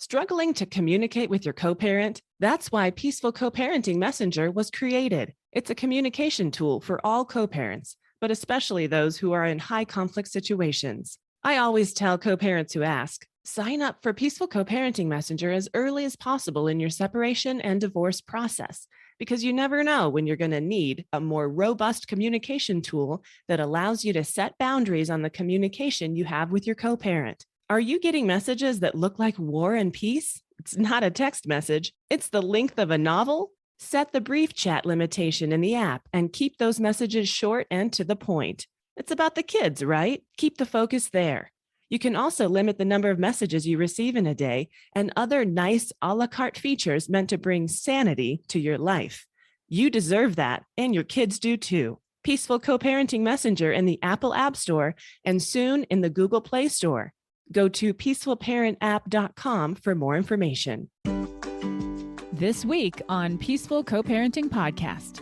Struggling to communicate with your co-parent? That's why Peaceful Co-Parenting Messenger was created. It's a communication tool for all co-parents, but especially those who are in high conflict situations. I always tell co-parents who ask, sign up for Peaceful Co-Parenting Messenger as early as possible in your separation and divorce process, because you never know when you're going to need a more robust communication tool that allows you to set boundaries on the communication you have with your co-parent. Are you getting messages that look like War and Peace? It's not a text message. It's the length of a novel. Set the brief chat limitation in the app and keep those messages short and to the point. It's about the kids, right? Keep the focus there. You can also limit the number of messages you receive in a day and other nice a la carte features meant to bring sanity to your life. You deserve that, and your kids do too. Peaceful Co-Parenting Messenger in the Apple App Store and soon in the Google Play Store. Go to peacefulparentapp.com for more information. This week on Peaceful Co-Parenting Podcast.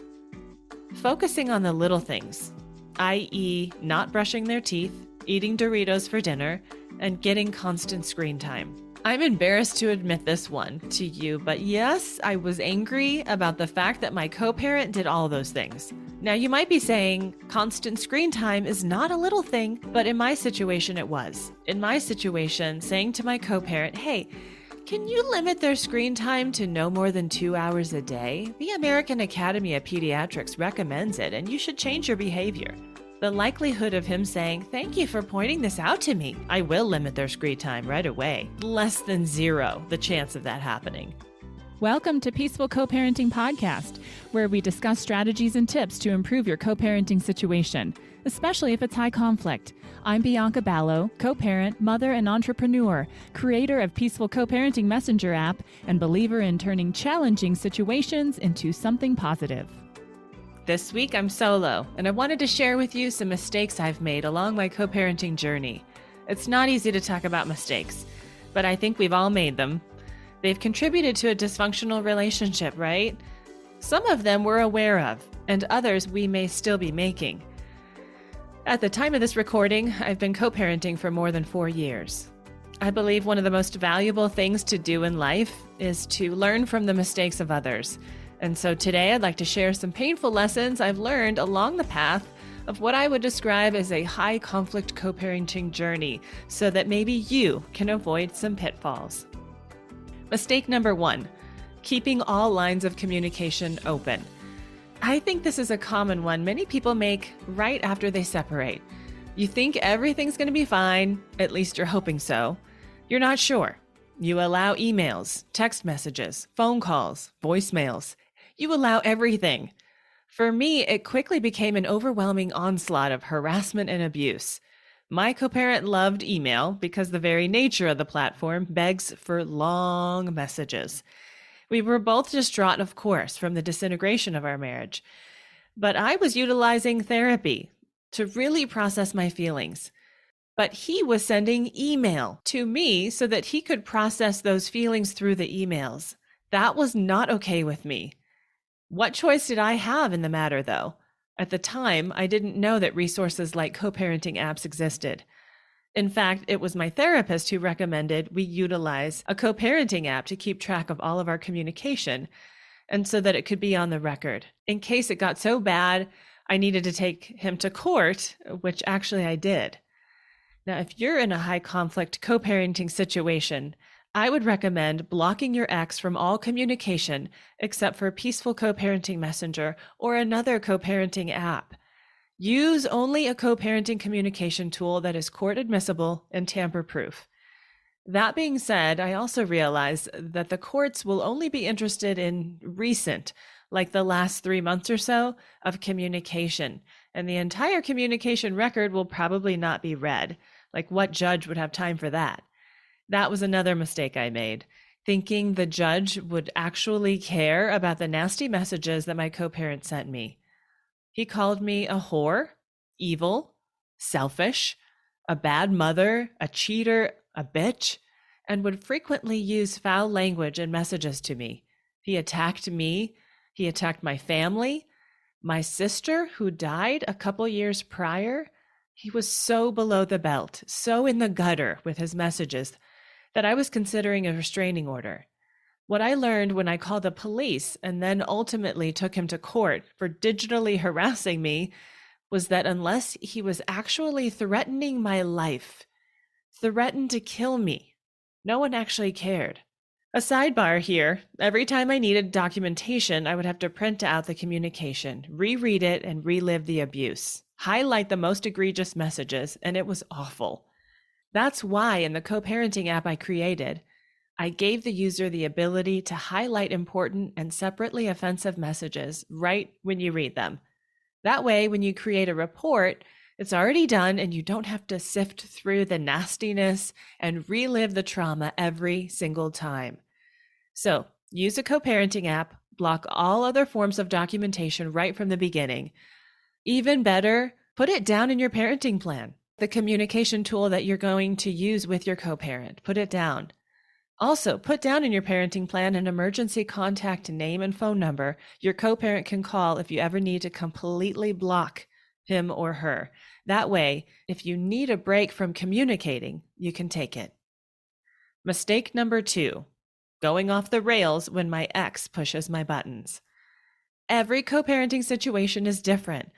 Focusing on the little things, i.e. not brushing their teeth, eating Doritos for dinner, and getting constant screen time. I'm embarrassed to admit this one to you, but yes, I was angry about the fact that my co-parent did all those things. Now, you might be saying constant screen time is not a little thing, but in my situation, it was. In my situation, saying to my co-parent, hey, can you limit their screen time to no more than 2 hours a day? The American Academy of Pediatrics recommends it, and you should change your behavior. The likelihood of him saying, thank you for pointing this out to me, I will limit their screen time right away. Less than zero, the chance of that happening. Welcome to Peaceful Co-Parenting Podcast, where we discuss strategies and tips to improve your co-parenting situation, especially if it's high conflict. I'm Bianca Balogh, co-parent, mother, and entrepreneur, creator of Peaceful Co-Parenting Messenger app, and believer in turning challenging situations into something positive. This week, I'm solo, and I wanted to share with you some mistakes I've made along my co-parenting journey. It's not easy to talk about mistakes, but I think we've all made them. They've contributed to a dysfunctional relationship, right? Some of them we're aware of, and others we may still be making. At the time of this recording, I've been co-parenting for more than 4 years. I believe one of the most valuable things to do in life is to learn from the mistakes of others. And so today I'd like to share some painful lessons I've learned along the path of what I would describe as a high conflict co-parenting journey so that maybe you can avoid some pitfalls. Mistake number 1, keeping all lines of communication open. I think this is a common one many people make right after they separate. You think everything's going to be fine, at least you're hoping so. You're not sure. You allow emails, text messages, phone calls, voicemails. You allow everything. For me, it quickly became an overwhelming onslaught of harassment and abuse. My co-parent loved email because the very nature of the platform begs for long messages. We were both distraught, of course, from the disintegration of our marriage. But I was utilizing therapy to really process my feelings. But he was sending email to me so that he could process those feelings through the emails. That was not okay with me. What choice did I have in the matter, though? At the time, I didn't know that resources like co-parenting apps existed. In fact, it was my therapist who recommended we utilize a co-parenting app to keep track of all of our communication, and so that it could be on the record. In case it got so bad, I needed to take him to court, which actually I did. Now, if you're in a high conflict co-parenting situation, I would recommend blocking your ex from all communication except for Peaceful Co-Parenting Messenger or another co-parenting app. Use only a co-parenting communication tool that is court admissible and tamper-proof. That being said, I also realize that the courts will only be interested in recent, like the last 3 months or so, of communication, and the entire communication record will probably not be read. Like, what judge would have time for that? That was another mistake I made, thinking the judge would actually care about the nasty messages that my co-parent sent me. He called me a whore, evil, selfish, a bad mother, a cheater, a bitch, and would frequently use foul language in messages to me. He attacked me. He attacked my family, my sister, who died a couple years prior. He was so below the belt, so in the gutter with his messages, that I was considering a restraining order. What I learned when I called the police and then ultimately took him to court for digitally harassing me was that unless he was actually threatening my life, threatened to kill me, no one actually cared. A sidebar here, every time I needed documentation, I would have to print out the communication, reread it, and relive the abuse, highlight the most egregious messages, and it was awful. That's why in the co-parenting app I created, I gave the user the ability to highlight important and separately offensive messages right when you read them. That way, when you create a report, it's already done and you don't have to sift through the nastiness and relive the trauma every single time. So, use a co-parenting app, block all other forms of documentation right from the beginning. Even better, put it down in your parenting plan. The communication tool that you're going to use with your co-parent, put it down. Also, put down in your parenting plan an emergency contact name and phone number your co-parent can call if you ever need to completely block him or her. That way, if you need a break from communicating, you can take it. Mistake number 2, going off the rails when my ex pushes my buttons. Every co-parenting situation is different,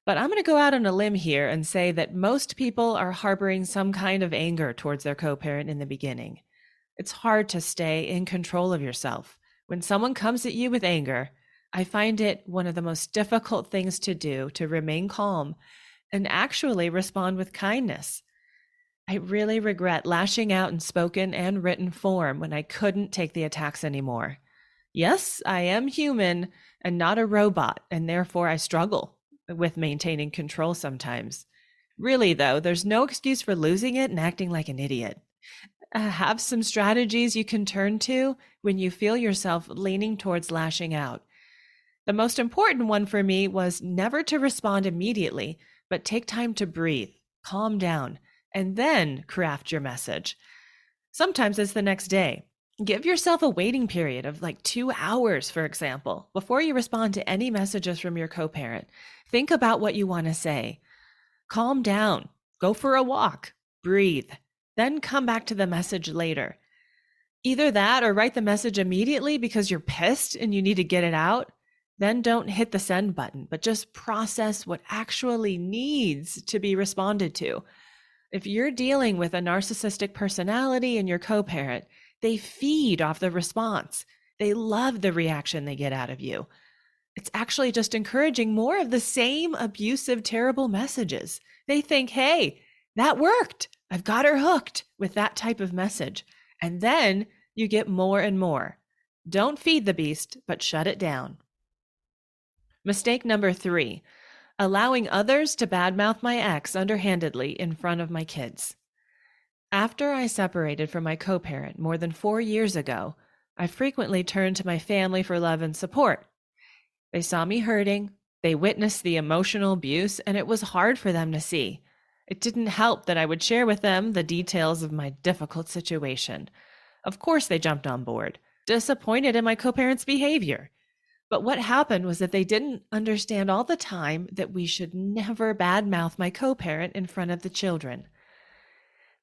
but I'm going to go out on a limb here and say that most people are harboring some kind of anger towards their co-parent in the beginning. It's hard to stay in control of yourself. When someone comes at you with anger, I find it one of the most difficult things to do to remain calm and actually respond with kindness. I really regret lashing out in spoken and written form when I couldn't take the attacks anymore. Yes, I am human and not a robot, and therefore I struggle with maintaining control sometimes. Really, though, there's no excuse for losing it and acting like an idiot. Have some strategies you can turn to when you feel yourself leaning towards lashing out. The most important one for me was never to respond immediately, but take time to breathe, calm down, and then craft your message. Sometimes it's the next day. Give yourself a waiting period of like 2 hours, for example, before you respond to any messages from your co-parent. Think about what you want to say. Calm down, go for a walk, breathe. Then come back to the message later. Either that or write the message immediately because you're pissed and you need to get it out. Then don't hit the send button, but just process what actually needs to be responded to. If you're dealing with a narcissistic personality and your co-parent, they feed off the response. They love the reaction they get out of you. It's actually just encouraging more of the same abusive, terrible messages. They think, hey, that worked. I've got her hooked with that type of message. And then you get more and more. Don't feed the beast, but shut it down. Mistake number 3, allowing others to badmouth my ex underhandedly in front of my kids. After I separated from my co-parent more than 4 years ago, I frequently turned to my family for love and support. They saw me hurting, they witnessed the emotional abuse, and it was hard for them to see. It didn't help that I would share with them the details of my difficult situation. Of course, they jumped on board, disappointed in my co-parent's behavior. But what happened was that they didn't understand all the time that we should never badmouth my co-parent in front of the children.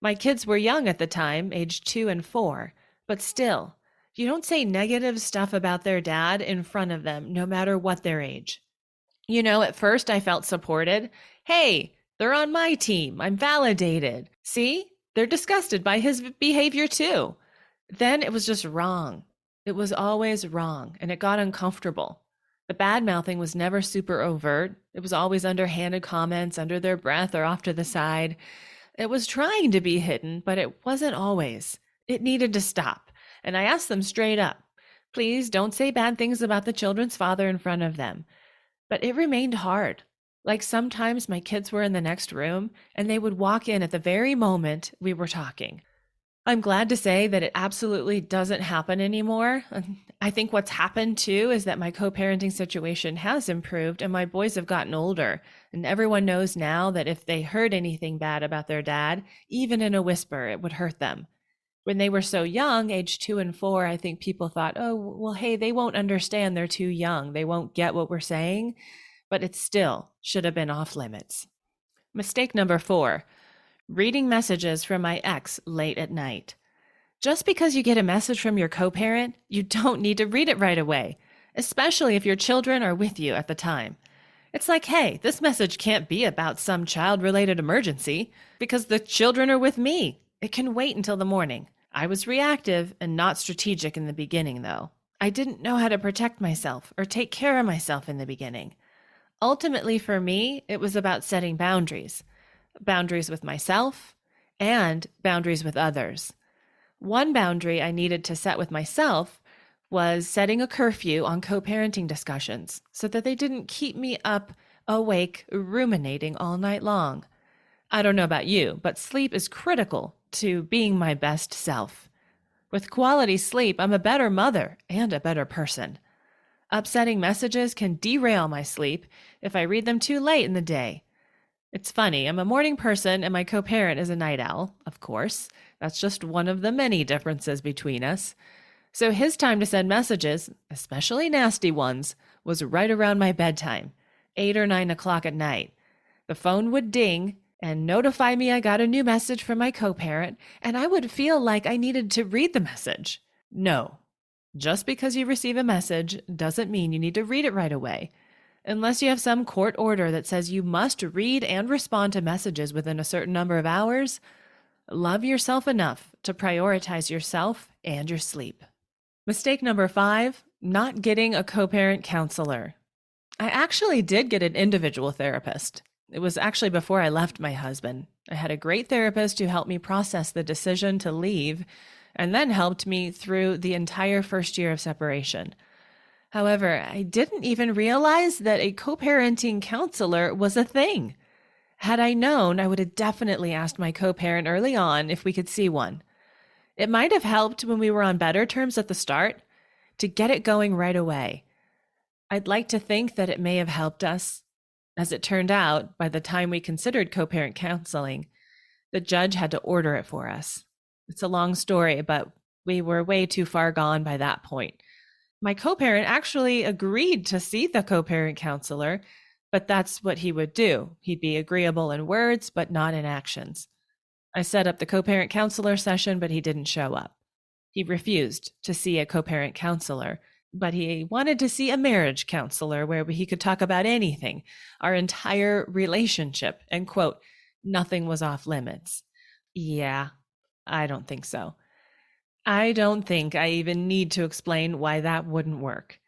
My kids were young at the time, aged 2 and 4, but still, you don't say negative stuff about their dad in front of them, no matter what their age. At first I felt supported. Hey, they're on my team. I'm validated. See, they're disgusted by his behavior too. Then it was just wrong. It was always wrong, and it got uncomfortable. The bad-mouthing was never super overt. It was always underhanded comments under their breath or off to the side. It was trying to be hidden, but it wasn't always. It needed to stop. And I asked them straight up, please don't say bad things about the children's father in front of them. But it remained hard. Like sometimes my kids were in the next room and they would walk in at the very moment we were talking. I'm glad to say that it absolutely doesn't happen anymore. I think what's happened too is that my co-parenting situation has improved and my boys have gotten older. And everyone knows now that if they heard anything bad about their dad, even in a whisper, it would hurt them. When they were so young, age 2 and 4, I think people thought, oh, well, hey, they won't understand. They're too young. They won't get what we're saying. But it still should have been off limits. Mistake number 4, reading messages from my ex late at night. Just because you get a message from your co-parent, you don't need to read it right away, especially if your children are with you at the time. It's like, hey, this message can't be about some child-related emergency because the children are with me. It can wait until the morning. I was reactive and not strategic in the beginning, though. I didn't know how to protect myself or take care of myself in the beginning. Ultimately, for me, it was about setting boundaries. Boundaries with myself and boundaries with others. One boundary I needed to set with myself was setting a curfew on co-parenting discussions so that they didn't keep me up, awake, ruminating all night long. I don't know about you, but sleep is critical to being my best self. With quality sleep, I'm a better mother and a better person. Upsetting messages can derail my sleep if I read them too late in the day. It's funny, I'm a morning person and my co-parent is a night owl, of course. That's just one of the many differences between us. So his time to send messages, especially nasty ones, was right around my bedtime, 8 or 9 o'clock at night. The phone would ding and notify me I got a new message from my co-parent, and I would feel like I needed to read the message. No, just because you receive a message doesn't mean you need to read it right away. Unless you have some court order that says you must read and respond to messages within a certain number of hours, love yourself enough to prioritize yourself and your sleep. Mistake number 5, not getting a co-parent counselor. I actually did get an individual therapist. It was actually before I left my husband. I had a great therapist who helped me process the decision to leave and then helped me through the entire first year of separation. However, I didn't even realize that a co-parenting counselor was a thing. Had I known, I would have definitely asked my co-parent early on if we could see one. It might have helped when we were on better terms at the start to get it going right away. I'd like to think that it may have helped us. As it turned out, by the time we considered co-parent counseling, the judge had to order it for us. It's a long story, but we were way too far gone by that point. My co-parent actually agreed to see the co-parent counselor, but that's what he would do. He'd be agreeable in words, but not in actions. I set up the co-parent counselor session, but he didn't show up. He refused to see a co-parent counselor, but he wanted to see a marriage counselor where he could talk about anything, our entire relationship, and quote, nothing was off limits. Yeah, I don't think so. I don't think I even need to explain why that wouldn't work.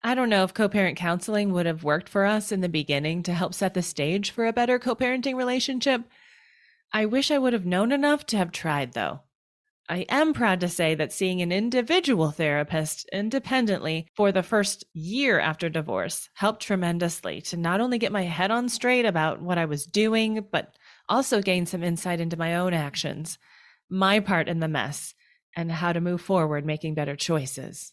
I don't know if co-parent counseling would have worked for us in the beginning to help set the stage for a better co-parenting relationship. I wish I would have known enough to have tried, though. I am proud to say that seeing an individual therapist independently for the first year after divorce helped tremendously to not only get my head on straight about what I was doing, but also gain some insight into my own actions, my part in the mess, and how to move forward making better choices.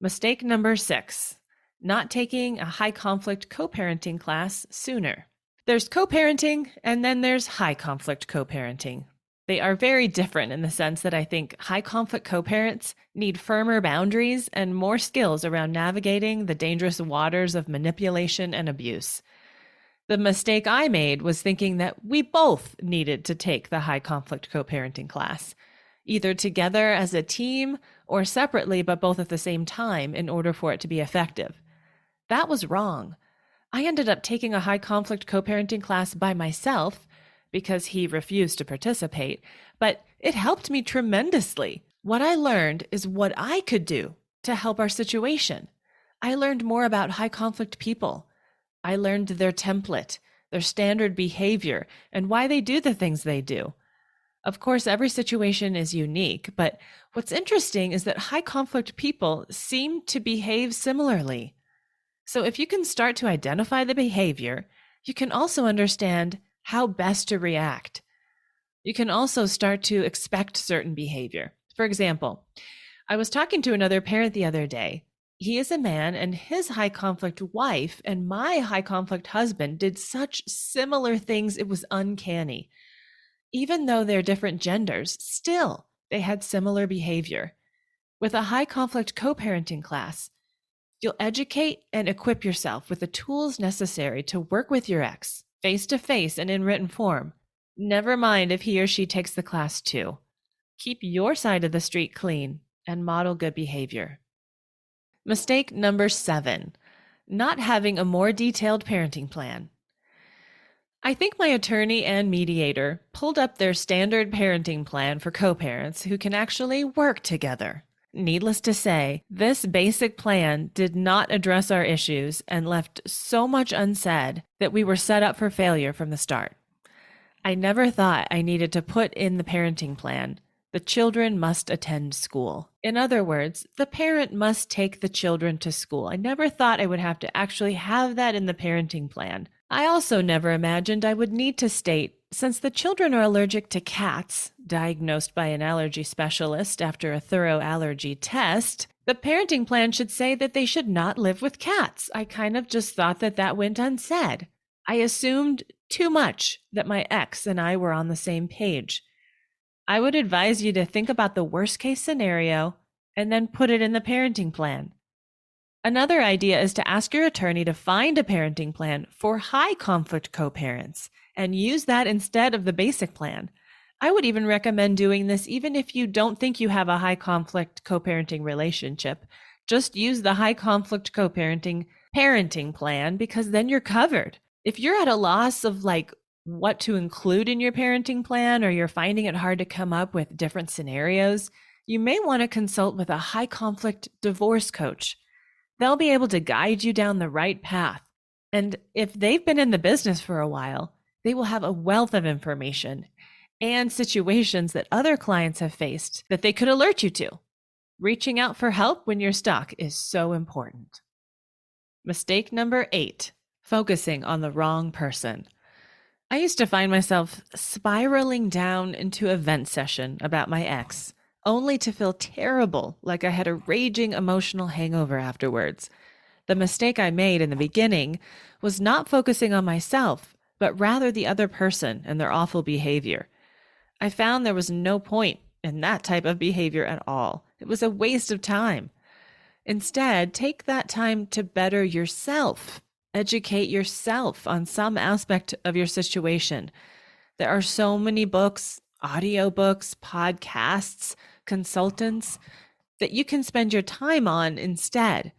Mistake number 6, not taking a high conflict co-parenting class sooner. There's co-parenting and then there's high conflict co-parenting. They are very different in the sense that I think high conflict co-parents need firmer boundaries and more skills around navigating the dangerous waters of manipulation and abuse. The mistake I made was thinking that we both needed to take the high conflict co-parenting class, either together as a team or separately, but both at the same time in order for it to be effective. That was wrong. I ended up taking a high conflict co-parenting class by myself because he refused to participate, but it helped me tremendously. What I learned is what I could do to help our situation. I learned more about high conflict people. I learned their template, their standard behavior, and why they do the things they do. Of course, every situation is unique, but what's interesting is that high conflict people seem to behave similarly. So if you can start to identify the behavior, you can also understand how best to react. You can also start to expect certain behavior. For example, I was talking to another parent the other day. He is a man, and his high conflict wife and my high conflict husband did such similar things, it was uncanny. Even though they're different genders, still they had similar behavior. With a high conflict co-parenting class, you'll educate and equip yourself with the tools necessary to work with your ex, face to face and in written form. Never mind if he or she takes the class too. Keep your side of the street clean and model good behavior. Mistake number 7, not having a more detailed parenting plan. I think my attorney and mediator pulled up their standard parenting plan for co-parents who can actually work together. Needless to say, this basic plan did not address our issues and left so much unsaid that we were set up for failure from the start. I never thought I needed to put in the parenting plan, the children must attend school. In other words, the parent must take the children to school. I never thought I would have to actually have that in the parenting plan. I also never imagined I would need to state, since the children are allergic to cats, diagnosed by an allergy specialist after a thorough allergy test, the parenting plan should say that they should not live with cats. I kind of just thought that that went unsaid. I assumed too much that my ex and I were on the same page. I would advise you to think about the worst case scenario and then put it in the parenting plan. Another idea is to ask your attorney to find a parenting plan for high conflict co-parents and use that instead of the basic plan. I would even recommend doing this even if you don't think you have a high conflict co-parenting relationship. Just use the high conflict co-parenting parenting plan because then you're covered. If you're at a loss of what to include in your parenting plan, or you're finding it hard to come up with different scenarios, you may want to consult with a high conflict divorce coach. They'll be able to guide you down the right path. And if they've been in the business for a while, they will have a wealth of information and situations that other clients have faced that they could alert you to. Reaching out for help when you're stuck is so important. Mistake number 8, focusing on the wrong person. I used to find myself spiraling down into a vent session about my ex, only to feel terrible, like I had a raging emotional hangover afterwards. The mistake I made in the beginning was not focusing on myself, but rather the other person and their awful behavior. I found there was no point in that type of behavior at all. It was a waste of time. Instead, take that time to better yourself. Educate yourself on some aspect of your situation. There are so many books, audiobooks, podcasts, consultants that you can spend your time on instead.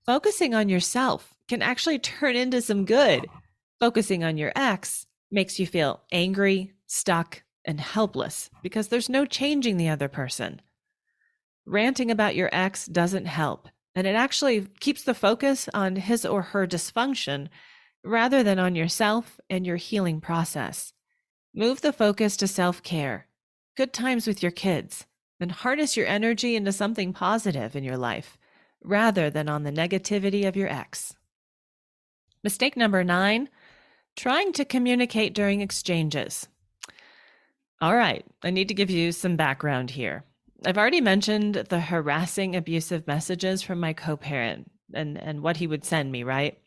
Focusing on yourself can actually turn into some good. Focusing on your ex makes you feel angry, stuck, and helpless because there's no changing the other person. Ranting about your ex doesn't help. And it actually keeps the focus on his or her dysfunction rather than on yourself and your healing process. Move the focus to self-care, good times with your kids, and harness your energy into something positive in your life rather than on the negativity of your ex. Mistake number 9, trying to communicate during exchanges. All right, I need to give you some background here. I've already mentioned the harassing, abusive messages from my co-parent and what he would send me, right?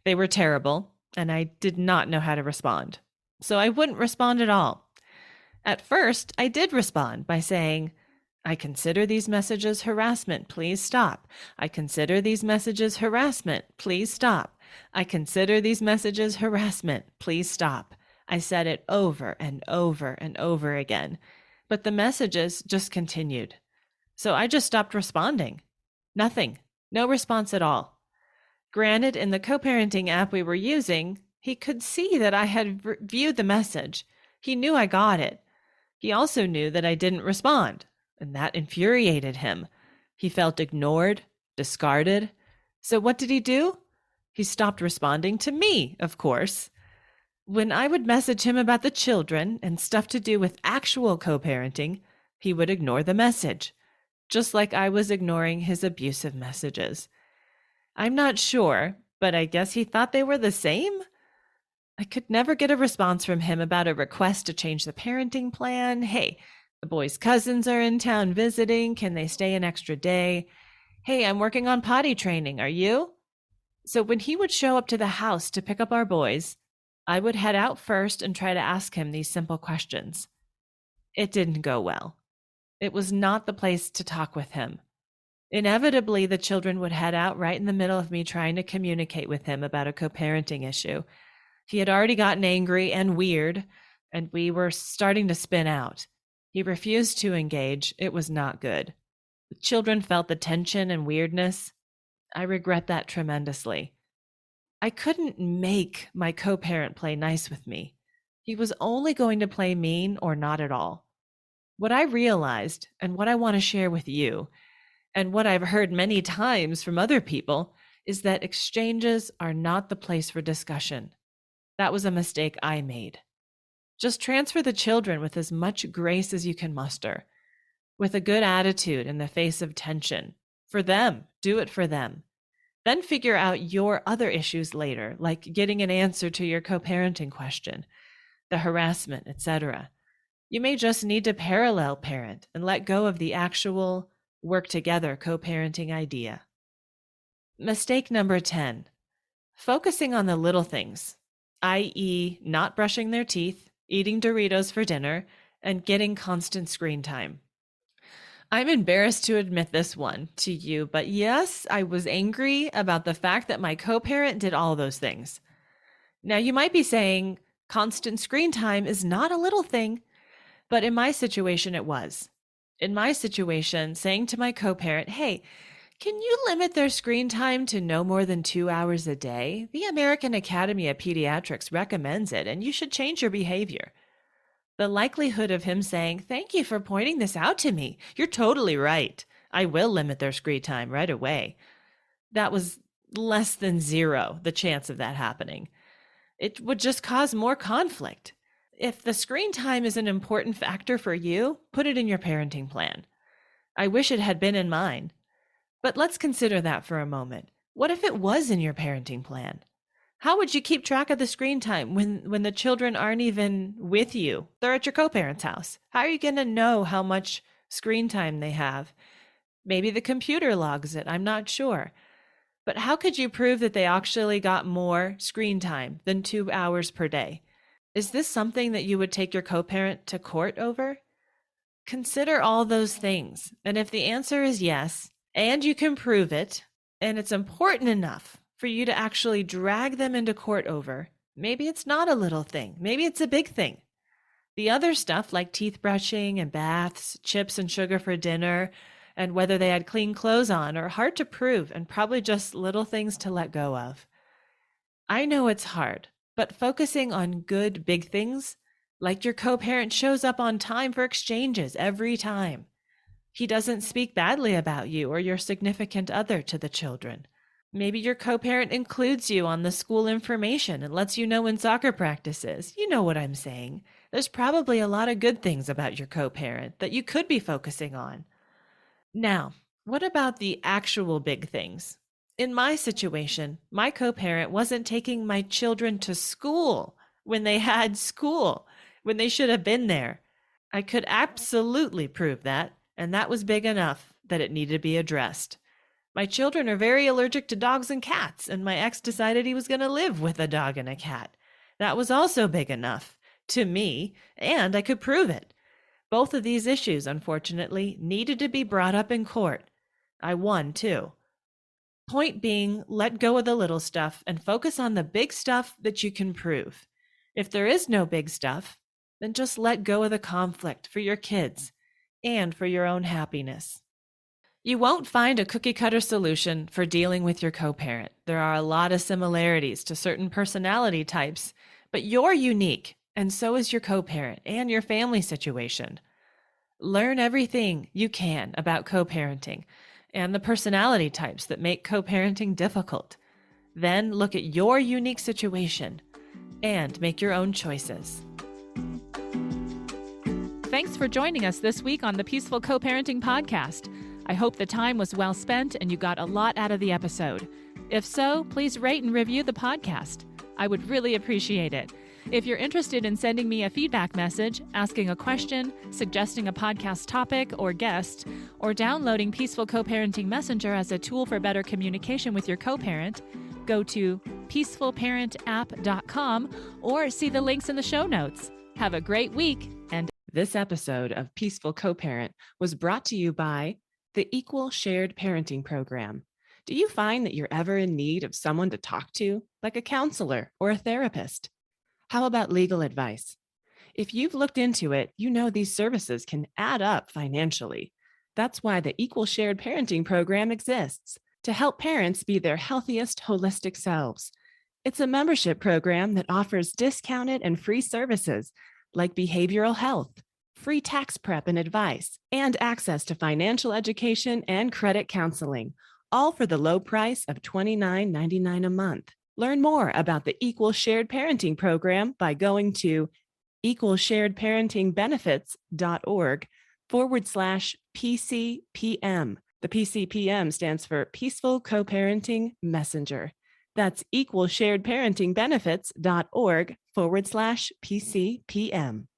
They were terrible, and I did not know how to respond. So I wouldn't respond at all. At first, I did respond by saying, I consider these messages harassment. Please stop. I consider these messages harassment. Please stop. I consider these messages harassment. Please stop. I said it over and over and over again. But the messages just continued. So I just stopped responding. Nothing. No response at all. Granted, in the co-parenting app we were using, he could see that I had viewed the message. He knew I got it. He also knew that I didn't respond, and that infuriated him. He felt ignored, discarded. So what did he do? He stopped responding to me, of course. When I would message him about the children and stuff to do with actual co-parenting, he would ignore the message, just like I was ignoring his abusive messages. I'm not sure, but I guess he thought they were the same? I could never get a response from him about a request to change the parenting plan. Hey, the boys' cousins are in town visiting. Can they stay an extra day? Hey, I'm working on potty training. Are you? So when he would show up to the house to pick up our boys, I would head out first and try to ask him these simple questions. It didn't go well. It was not the place to talk with him. Inevitably, the children would head out right in the middle of me trying to communicate with him about a co-parenting issue. He had already gotten angry and weird, and we were starting to spin out. He refused to engage. It was not good. The children felt the tension and weirdness. I regret that tremendously. I couldn't make my co-parent play nice with me. He was only going to play mean or not at all. What I realized, and what I want to share with you, and what I've heard many times from other people, is that exchanges are not the place for discussion. That was a mistake I made. Just transfer the children with as much grace as you can muster, with a good attitude in the face of tension. For them, do it for them. Then figure out your other issues later, like getting an answer to your co-parenting question, the harassment, etc. You may just need to parallel parent and let go of the actual work together co-parenting idea. Mistake number 10, focusing on the little things, i.e., not brushing their teeth, eating Doritos for dinner, and getting constant screen time. I'm embarrassed to admit this one to you, but yes, I was angry about the fact that my co-parent did all those things. Now, you might be saying constant screen time is not a little thing, but in my situation, it was. In my situation, saying to my co-parent, hey, can you limit their screen time to no more than 2 hours a day? The American Academy of Pediatrics recommends it, and you should change your behavior. The likelihood of him saying, thank you for pointing this out to me. You're totally right. I will limit their screen time right away. That was less than zero, the chance of that happening. It would just cause more conflict. If the screen time is an important factor for you, put it in your parenting plan. I wish it had been in mine. But let's consider that for a moment. What if it was in your parenting plan? How would you keep track of the screen time when the children aren't even with you? They're at your co-parent's house. How are you going to know how much screen time they have? Maybe the computer logs it. I'm not sure. But how could you prove that they actually got more screen time than 2 hours per day? Is this something that you would take your co-parent to court over? Consider all those things. And if the answer is yes, and you can prove it, and it's important enough for you to actually drag them into court over, maybe it's not a little thing. Maybe it's a big thing. The other stuff like teeth brushing and baths, chips and sugar for dinner, and whether they had clean clothes on are hard to prove and probably just little things to let go of. I know it's hard, but focusing on good big things, like your co-parent shows up on time for exchanges every time. He doesn't speak badly about you or your significant other to the children. Maybe your co-parent includes you on the school information and lets you know when soccer practice is. You know what I'm saying. There's probably a lot of good things about your co-parent that you could be focusing on. Now, what about the actual big things? In my situation, my co-parent wasn't taking my children to school when they had school, when they should have been there. I could absolutely prove that, and that was big enough that it needed to be addressed. My children are very allergic to dogs and cats, and my ex decided he was going to live with a dog and a cat. That was also big enough to me, and I could prove it. Both of these issues, unfortunately, needed to be brought up in court. I won, too. Point being, let go of the little stuff and focus on the big stuff that you can prove. If there is no big stuff, then just let go of the conflict for your kids and for your own happiness. You won't find a cookie-cutter solution for dealing with your co-parent. There are a lot of similarities to certain personality types, but you're unique, and so is your co-parent and your family situation. Learn everything you can about co-parenting and the personality types that make co-parenting difficult. Then look at your unique situation and make your own choices. Thanks for joining us this week on the Peaceful Co-Parenting Podcast. I hope the time was well spent and you got a lot out of the episode. If so, please rate and review the podcast. I would really appreciate it. If you're interested in sending me a feedback message, asking a question, suggesting a podcast topic or guest, or downloading Peaceful Co-Parenting Messenger as a tool for better communication with your co-parent, go to peacefulparentapp.com or see the links in the show notes. Have a great week. And this episode of Peaceful Co-Parent was brought to you by the Equal Shared Parenting Program. Do you find that you're ever in need of someone to talk to, like a counselor or a therapist? How about legal advice? If you've looked into it, you know these services can add up financially. That's why the Equal Shared Parenting Program exists, to help parents be their healthiest holistic selves. It's a membership program that offers discounted and free services like behavioral health, free tax prep and advice, and access to financial education and credit counseling, all for the low price of $29.99 a month. Learn more about the Equal Shared Parenting Program by going to equalsharedparentingbenefits.org/PCPM. The PCPM stands for Peaceful Co-Parenting Messenger. That's equalsharedparentingbenefits.org/PCPM.